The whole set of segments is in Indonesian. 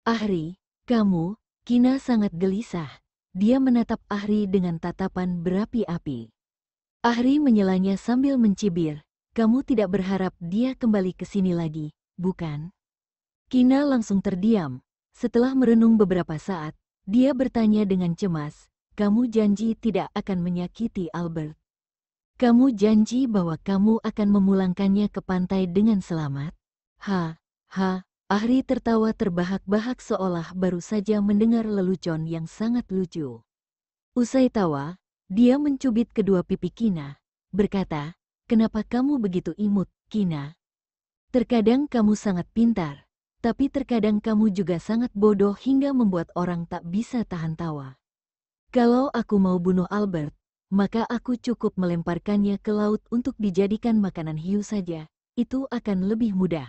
Ahri, kamu, Kina sangat gelisah. Dia menatap Ahri dengan tatapan berapi-api. Ahri menyelanya sambil mencibir. Kamu tidak berharap dia kembali ke sini lagi, bukan? Kina langsung terdiam. Setelah merenung beberapa saat, dia bertanya dengan cemas, kamu janji tidak akan menyakiti Albert? Kamu janji bahwa kamu akan memulangkannya ke pantai dengan selamat? Ha, Ahri tertawa terbahak-bahak seolah baru saja mendengar lelucon yang sangat lucu. Usai tawa, dia mencubit kedua pipi Kina, berkata, kenapa kamu begitu imut, Kina? Terkadang kamu sangat pintar, tapi terkadang kamu juga sangat bodoh hingga membuat orang tak bisa tahan tawa. Kalau aku mau bunuh Albert, maka aku cukup melemparkannya ke laut untuk dijadikan makanan hiu saja, itu akan lebih mudah.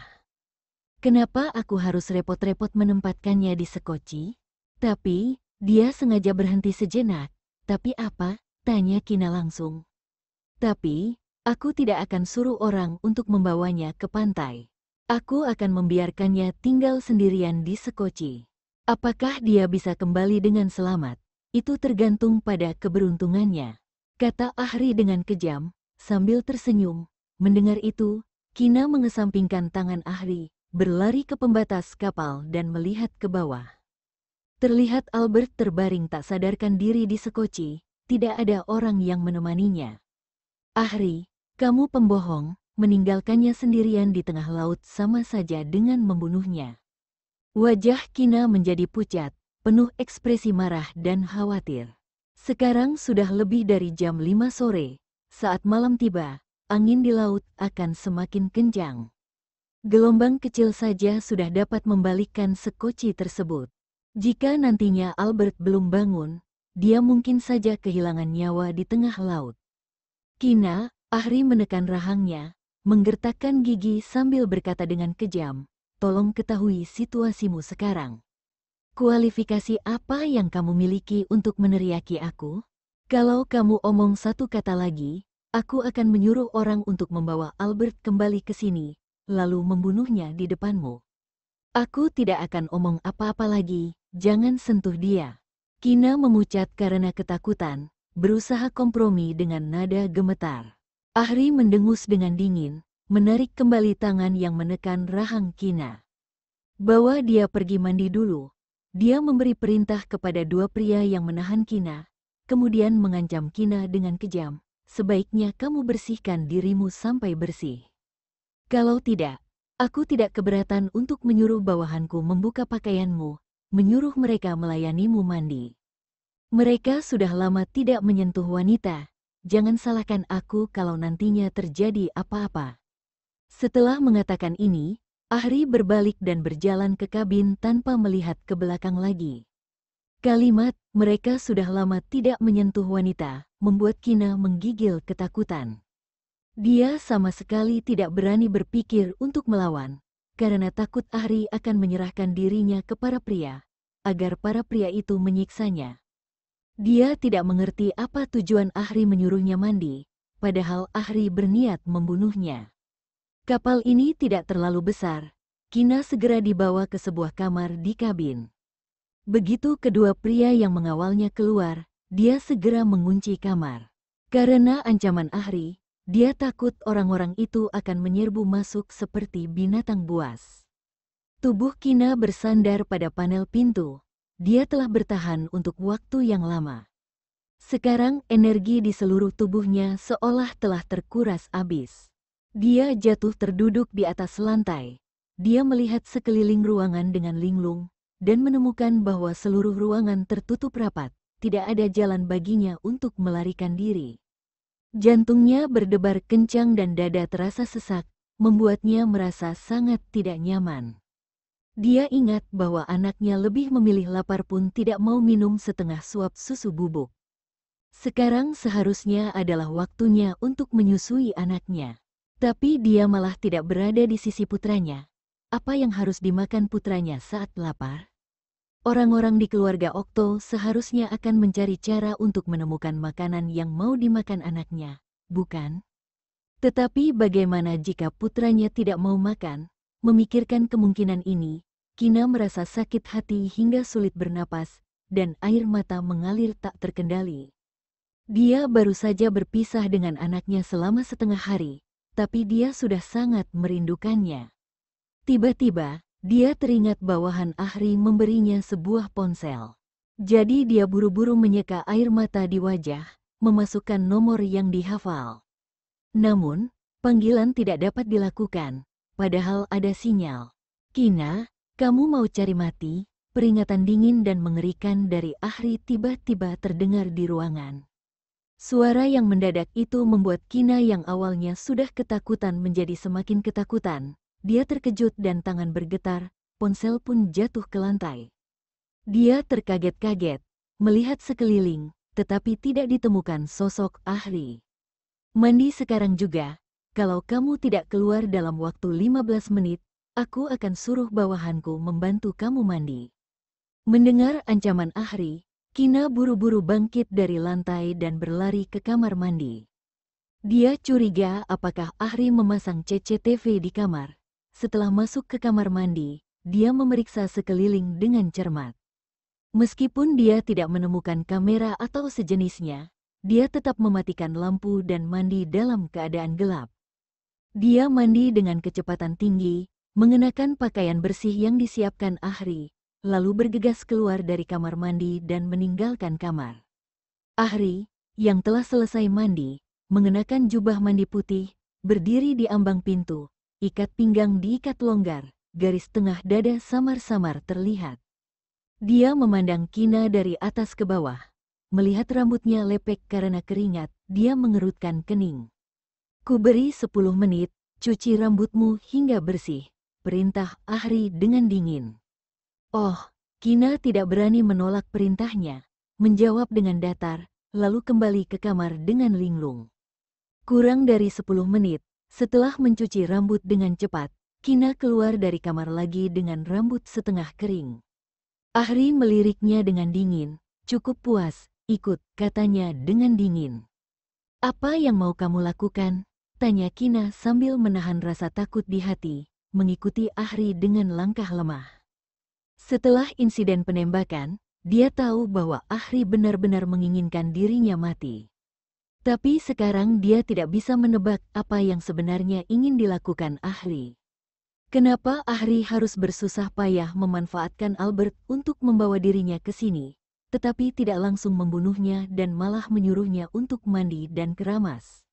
Kenapa aku harus repot-repot menempatkannya di sekoci? Tapi, dia sengaja berhenti sejenak. Tapi apa? Tanya Kina langsung. Tapi, aku tidak akan suruh orang untuk membawanya ke pantai. Aku akan membiarkannya tinggal sendirian di sekoci. Apakah dia bisa kembali dengan selamat? Itu tergantung pada keberuntungannya, kata Ahri dengan kejam, sambil tersenyum. Mendengar itu, Kina mengesampingkan tangan Ahri, berlari ke pembatas kapal dan melihat ke bawah. Terlihat Albert terbaring tak sadarkan diri di sekoci, tidak ada orang yang menemaninya. Ahri, kamu pembohong, meninggalkannya sendirian di tengah laut sama saja dengan membunuhnya. Wajah Kina menjadi pucat, penuh ekspresi marah dan khawatir. Sekarang sudah lebih dari jam 5 sore, saat malam tiba, angin di laut akan semakin kencang. Gelombang kecil saja sudah dapat membalikkan sekoci tersebut. Jika nantinya Albert belum bangun, dia mungkin saja kehilangan nyawa di tengah laut. Kina, Ahri menekan rahangnya, menggertakkan gigi sambil berkata dengan kejam, tolong ketahui situasimu sekarang. Kualifikasi apa yang kamu miliki untuk meneriaki aku? Kalau kamu omong satu kata lagi, aku akan menyuruh orang untuk membawa Albert kembali ke sini, lalu membunuhnya di depanmu. Aku tidak akan omong apa-apa lagi, jangan sentuh dia. Kina memucat karena ketakutan, berusaha kompromi dengan nada gemetar. Ahri mendengus dengan dingin, menarik kembali tangan yang menekan rahang Kina. Bawa dia pergi mandi dulu. Dia memberi perintah kepada dua pria yang menahan Kina, kemudian mengancam Kina dengan kejam, sebaiknya kamu bersihkan dirimu sampai bersih. Kalau tidak, aku tidak keberatan untuk menyuruh bawahanku membuka pakaianmu, menyuruh mereka melayanimu mandi. Mereka sudah lama tidak menyentuh wanita, jangan salahkan aku kalau nantinya terjadi apa-apa. Setelah mengatakan ini, Ahri berbalik dan berjalan ke kabin tanpa melihat ke belakang lagi. Kalimat, mereka sudah lama tidak menyentuh wanita, membuat Kina menggigil ketakutan. Dia sama sekali tidak berani berpikir untuk melawan, karena takut Ahri akan menyerahkan dirinya ke para pria, agar para pria itu menyiksanya. Dia tidak mengerti apa tujuan Ahri menyuruhnya mandi, padahal Ahri berniat membunuhnya. Kapal ini tidak terlalu besar, Kina segera dibawa ke sebuah kamar di kabin. Begitu kedua pria yang mengawalnya keluar, dia segera mengunci kamar. Karena ancaman Ahri, dia takut orang-orang itu akan menyerbu masuk seperti binatang buas. Tubuh Kina bersandar pada panel pintu. Dia telah bertahan untuk waktu yang lama. Sekarang energi di seluruh tubuhnya seolah telah terkuras habis. Dia jatuh terduduk di atas lantai. Dia melihat sekeliling ruangan dengan linglung, dan menemukan bahwa seluruh ruangan tertutup rapat, tidak ada jalan baginya untuk melarikan diri. Jantungnya berdebar kencang dan dada terasa sesak, membuatnya merasa sangat tidak nyaman. Dia ingat bahwa anaknya lebih memilih lapar pun tidak mau minum setengah suap susu bubuk. Sekarang seharusnya adalah waktunya untuk menyusui anaknya. Tapi dia malah tidak berada di sisi putranya. Apa yang harus dimakan putranya saat lapar? Orang-orang di keluarga Okto seharusnya akan mencari cara untuk menemukan makanan yang mau dimakan anaknya, bukan? Tetapi bagaimana jika putranya tidak mau makan? Memikirkan kemungkinan ini, Kina merasa sakit hati hingga sulit bernapas, dan air mata mengalir tak terkendali. Dia baru saja berpisah dengan anaknya selama setengah hari, tapi dia sudah sangat merindukannya. Tiba-tiba, dia teringat bawahan Ahri memberinya sebuah ponsel. Jadi dia buru-buru menyeka air mata di wajah, memasukkan nomor yang dihafal. Namun, panggilan tidak dapat dilakukan, padahal ada sinyal. Kina, kamu mau cari mati? Peringatan dingin dan mengerikan dari Ahri tiba-tiba terdengar di ruangan. Suara yang mendadak itu membuat Kina yang awalnya sudah ketakutan menjadi semakin ketakutan. Dia terkejut dan tangan bergetar, ponsel pun jatuh ke lantai. Dia terkaget-kaget, melihat sekeliling, tetapi tidak ditemukan sosok Ahri. Mandi sekarang juga, kalau kamu tidak keluar dalam waktu 15 menit, aku akan suruh bawahanku membantu kamu mandi. Mendengar ancaman Ahri, Kina buru-buru bangkit dari lantai dan berlari ke kamar mandi. Dia curiga apakah Ahri memasang CCTV di kamar. Setelah masuk ke kamar mandi, dia memeriksa sekeliling dengan cermat. Meskipun dia tidak menemukan kamera atau sejenisnya, dia tetap mematikan lampu dan mandi dalam keadaan gelap. Dia mandi dengan kecepatan tinggi, mengenakan pakaian bersih yang disiapkan Ahri, lalu bergegas keluar dari kamar mandi dan meninggalkan kamar. Ahri, yang telah selesai mandi, mengenakan jubah mandi putih, berdiri di ambang pintu, ikat pinggang diikat longgar, garis tengah dada samar-samar terlihat. Dia memandang Kina dari atas ke bawah. Melihat rambutnya lepek karena keringat, dia mengerutkan kening. Ku beri 10 menit, cuci rambutmu hingga bersih, perintah Ahri dengan dingin. Oh, Kina tidak berani menolak perintahnya, menjawab dengan datar, lalu kembali ke kamar dengan linglung. Kurang dari 10 menit, setelah mencuci rambut dengan cepat, Kina keluar dari kamar lagi dengan rambut setengah kering. Ahri meliriknya dengan dingin, cukup puas, ikut, katanya dengan dingin. Apa yang mau kamu lakukan? Tanya Kina sambil menahan rasa takut di hati, mengikuti Ahri dengan langkah lemah. Setelah insiden penembakan, dia tahu bahwa Ahri benar-benar menginginkan dirinya mati. Tapi sekarang dia tidak bisa menebak apa yang sebenarnya ingin dilakukan Ahri. Kenapa Ahri harus bersusah payah memanfaatkan Albert untuk membawa dirinya ke sini, tetapi tidak langsung membunuhnya dan malah menyuruhnya untuk mandi dan keramas?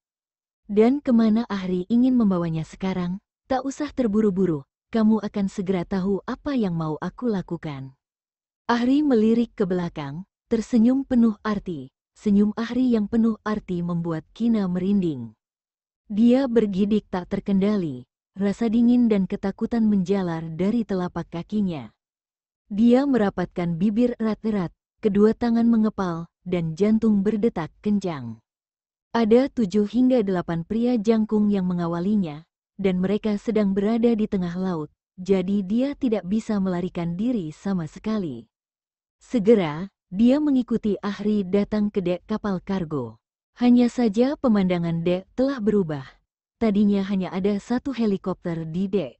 Dan kemana Ahri ingin membawanya sekarang? Tak usah terburu-buru, kamu akan segera tahu apa yang mau aku lakukan. Ahri melirik ke belakang, tersenyum penuh arti. Senyum Ahri yang penuh arti membuat Kina merinding. Dia bergidik tak terkendali, rasa dingin dan ketakutan menjalar dari telapak kakinya. Dia merapatkan bibir erat-erat, kedua tangan mengepal, dan jantung berdetak kencang. Ada 7 hingga 8 pria jangkung yang mengawalinya, dan mereka sedang berada di tengah laut, jadi dia tidak bisa melarikan diri sama sekali. Segera, dia mengikuti Ahri datang ke dek kapal kargo. Hanya saja pemandangan dek telah berubah. Tadinya hanya ada 1 helikopter di dek.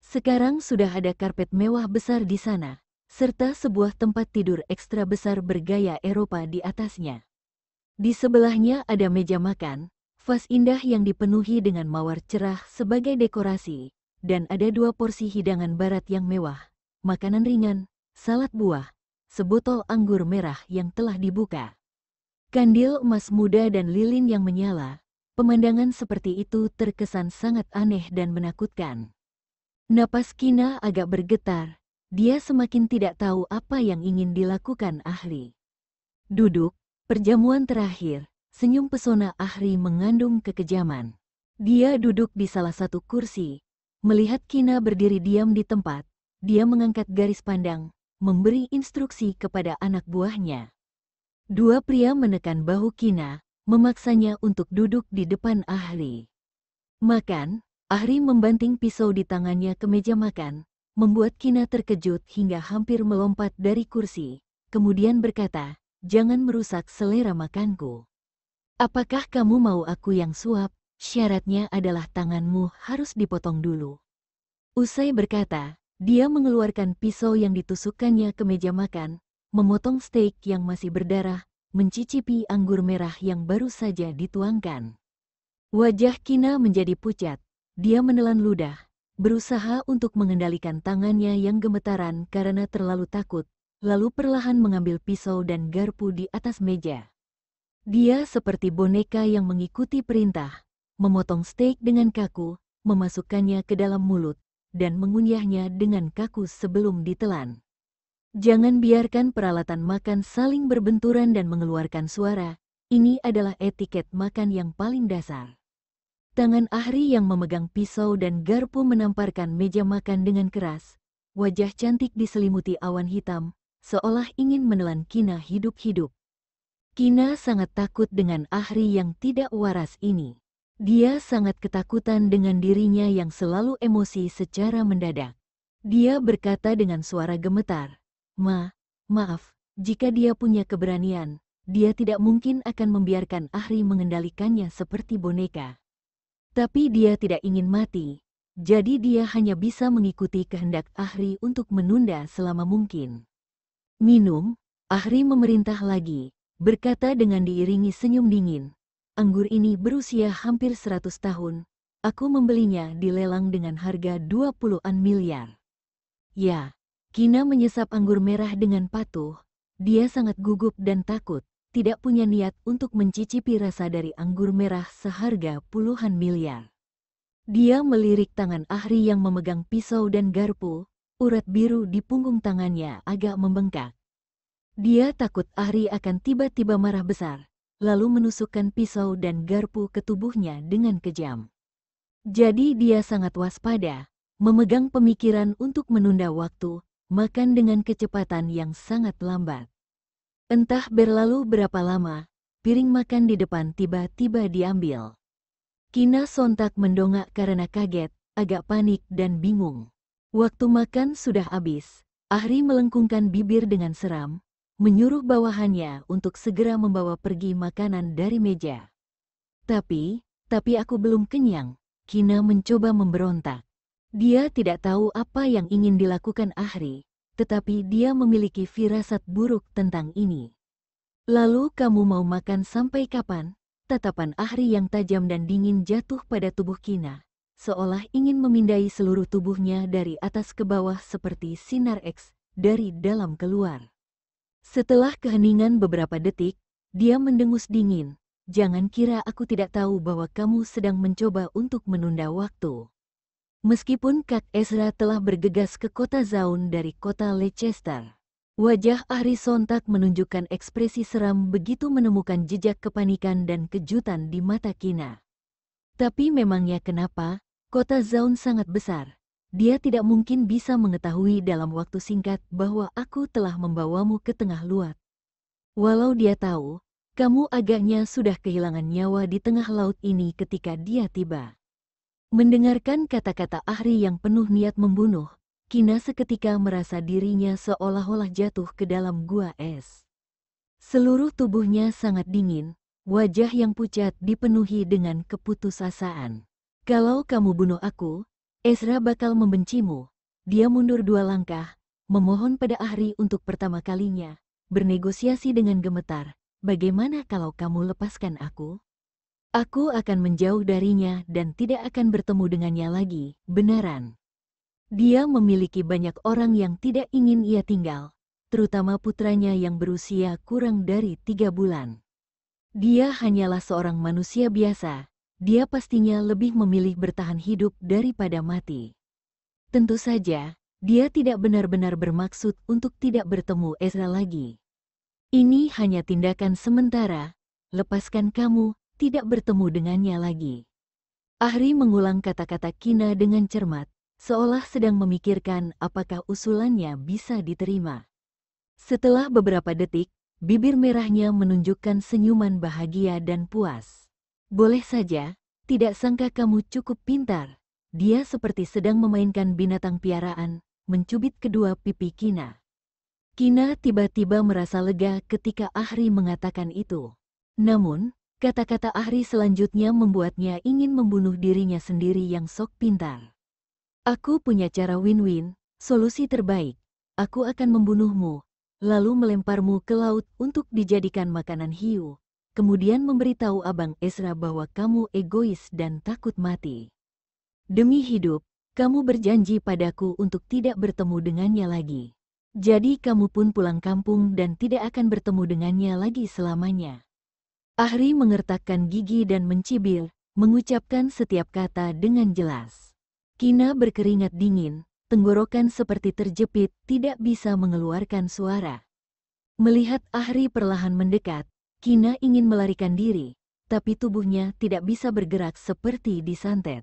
Sekarang sudah ada karpet mewah besar di sana, serta sebuah tempat tidur ekstra besar bergaya Eropa di atasnya. Di sebelahnya ada meja makan, vas indah yang dipenuhi dengan mawar cerah sebagai dekorasi, dan ada 2 porsi hidangan barat yang mewah, makanan ringan, salad buah, sebotol anggur merah yang telah dibuka. Kandil emas muda dan lilin yang menyala, pemandangan seperti itu terkesan sangat aneh dan menakutkan. Napas Kina agak bergetar, dia semakin tidak tahu apa yang ingin dilakukan Ahri. Duduk. Perjamuan terakhir, senyum pesona Ahri mengandung kekejaman. Dia duduk di salah satu kursi, melihat Kina berdiri diam di tempat, dia mengangkat garis pandang, memberi instruksi kepada anak buahnya. 2 pria menekan bahu Kina, memaksanya untuk duduk di depan Ahri. Makan, Ahri membanting pisau di tangannya ke meja makan, membuat Kina terkejut hingga hampir melompat dari kursi, kemudian berkata, "Jangan merusak selera makanku. Apakah kamu mau aku yang suap? Syaratnya adalah tanganmu harus dipotong dulu." Usai berkata, Dia mengeluarkan pisau yang ditusukkannya ke meja makan, memotong steak yang masih berdarah, mencicipi anggur merah yang baru saja dituangkan. Wajah Kina menjadi pucat. Dia menelan ludah, berusaha untuk mengendalikan tangannya yang gemetaran karena terlalu takut, lalu perlahan mengambil pisau dan garpu di atas meja. Dia seperti boneka yang mengikuti perintah, memotong steak dengan kaku, memasukkannya ke dalam mulut, dan mengunyahnya dengan kaku sebelum ditelan. Jangan biarkan peralatan makan saling berbenturan dan mengeluarkan suara. Ini adalah etiket makan yang paling dasar. Tangan Ahri yang memegang pisau dan garpu menamparkan meja makan dengan keras. Wajah cantik diselimuti awan hitam, seolah ingin menelan Kina hidup-hidup. Kina sangat takut dengan Ahri yang tidak waras ini. Dia sangat ketakutan dengan dirinya yang selalu emosi secara mendadak. Dia berkata dengan suara gemetar, Maaf, jika dia punya keberanian, dia tidak mungkin akan membiarkan Ahri mengendalikannya seperti boneka. Tapi dia tidak ingin mati, jadi dia hanya bisa mengikuti kehendak Ahri untuk menunda selama mungkin. Minum, Ahri memerintah lagi, berkata dengan diiringi senyum dingin. Anggur ini berusia hampir 100 tahun, aku membelinya di lelang dengan harga 20-an miliar. Ya, Kina menyesap anggur merah dengan patuh, dia sangat gugup dan takut. Tidak punya niat untuk mencicipi rasa dari anggur merah seharga puluhan miliar. Dia melirik tangan Ahri yang memegang pisau dan garpu, urat biru di punggung tangannya agak membengkak. Dia takut Ahri akan tiba-tiba marah besar, lalu menusukkan pisau dan garpu ke tubuhnya dengan kejam. Jadi dia sangat waspada, memegang pemikiran untuk menunda waktu, makan dengan kecepatan yang sangat lambat. Entah berlalu berapa lama, piring makan di depan tiba-tiba diambil. Kina sontak mendongak karena kaget, agak panik dan bingung. Waktu makan sudah habis. Ahri melengkungkan bibir dengan seram, menyuruh bawahannya untuk segera membawa pergi makanan dari meja. Tapi aku belum kenyang. Kina mencoba memberontak. Dia tidak tahu apa yang ingin dilakukan Ahri, tetapi dia memiliki firasat buruk tentang ini. Lalu kamu mau makan sampai kapan? Tatapan Ahri yang tajam dan dingin jatuh pada tubuh Kina, seolah ingin memindai seluruh tubuhnya dari atas ke bawah seperti sinar X dari dalam keluar. Setelah keheningan beberapa detik, dia mendengus dingin. Jangan kira aku tidak tahu bahwa kamu sedang mencoba untuk menunda waktu. Meskipun Kak Ezra telah bergegas ke kota Zaun dari kota Leicester, wajah Ahri sontak menunjukkan ekspresi seram begitu menemukan jejak kepanikan dan kejutan di mata Kina. Tapi memangnya kenapa? Kota Zaun sangat besar. Dia tidak mungkin bisa mengetahui dalam waktu singkat bahwa aku telah membawamu ke tengah luar. Walau dia tahu, kamu agaknya sudah kehilangan nyawa di tengah laut ini ketika dia tiba. Mendengarkan kata-kata Ahri yang penuh niat membunuh, Kina seketika merasa dirinya seolah-olah jatuh ke dalam gua es. Seluruh tubuhnya sangat dingin, wajah yang pucat dipenuhi dengan keputusasaan. Kalau kamu bunuh aku, Ezra bakal membencimu. Dia mundur 2 langkah, memohon pada Ahri untuk pertama kalinya, bernegosiasi dengan gemetar. Bagaimana kalau kamu lepaskan aku? Aku akan menjauh darinya dan tidak akan bertemu dengannya lagi, benaran. Dia memiliki banyak orang yang tidak ingin ia tinggal, terutama putranya yang berusia kurang dari 3 bulan. Dia hanyalah seorang manusia biasa, dia pastinya lebih memilih bertahan hidup daripada mati. Tentu saja, dia tidak benar-benar bermaksud untuk tidak bertemu Ezra lagi. Ini hanya tindakan sementara, lepaskan kamu, tidak bertemu dengannya lagi. Ahri mengulang kata-kata Kina dengan cermat, seolah sedang memikirkan apakah usulannya bisa diterima. Setelah beberapa detik, bibir merahnya menunjukkan senyuman bahagia dan puas. Boleh saja, tidak sangka kamu cukup pintar. Dia seperti sedang memainkan binatang piaraan, mencubit kedua pipi Kina. Kina tiba-tiba merasa lega ketika Ahri mengatakan itu. Namun, kata-kata Ahri selanjutnya membuatnya ingin membunuh dirinya sendiri yang sok pintar. Aku punya cara win-win, Solusi terbaik, aku akan membunuhmu, lalu melemparmu ke laut untuk dijadikan makanan hiu. Kemudian memberitahu Abang Ezra bahwa kamu egois dan takut mati. Demi hidup, kamu berjanji padaku untuk tidak bertemu dengannya lagi. Jadi kamu pun pulang kampung dan tidak akan bertemu dengannya lagi selamanya. Ahri mengertakkan gigi dan mencibir, mengucapkan setiap kata dengan jelas. Kina berkeringat dingin, tenggorokan seperti terjepit, tidak bisa mengeluarkan suara. Melihat Ahri perlahan mendekat, Kina ingin melarikan diri, tapi tubuhnya tidak bisa bergerak seperti disantet.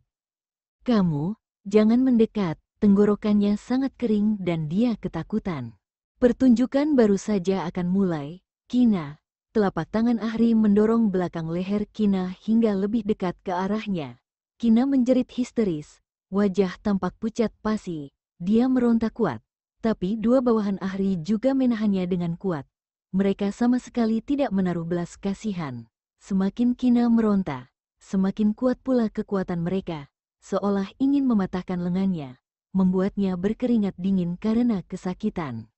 Kamu, jangan mendekat, tenggorokannya sangat kering dan dia ketakutan. Pertunjukan baru saja akan mulai, Kina. Telapak tangan Ahri mendorong belakang leher Kina hingga lebih dekat ke arahnya. Kina menjerit histeris, wajah tampak pucat pasi, dia meronta kuat. Tapi dua bawahan Ahri juga menahannya dengan kuat. Mereka sama sekali tidak menaruh belas kasihan. Semakin Kina meronta, semakin kuat pula kekuatan mereka, seolah ingin mematahkan lengannya, membuatnya berkeringat dingin karena kesakitan.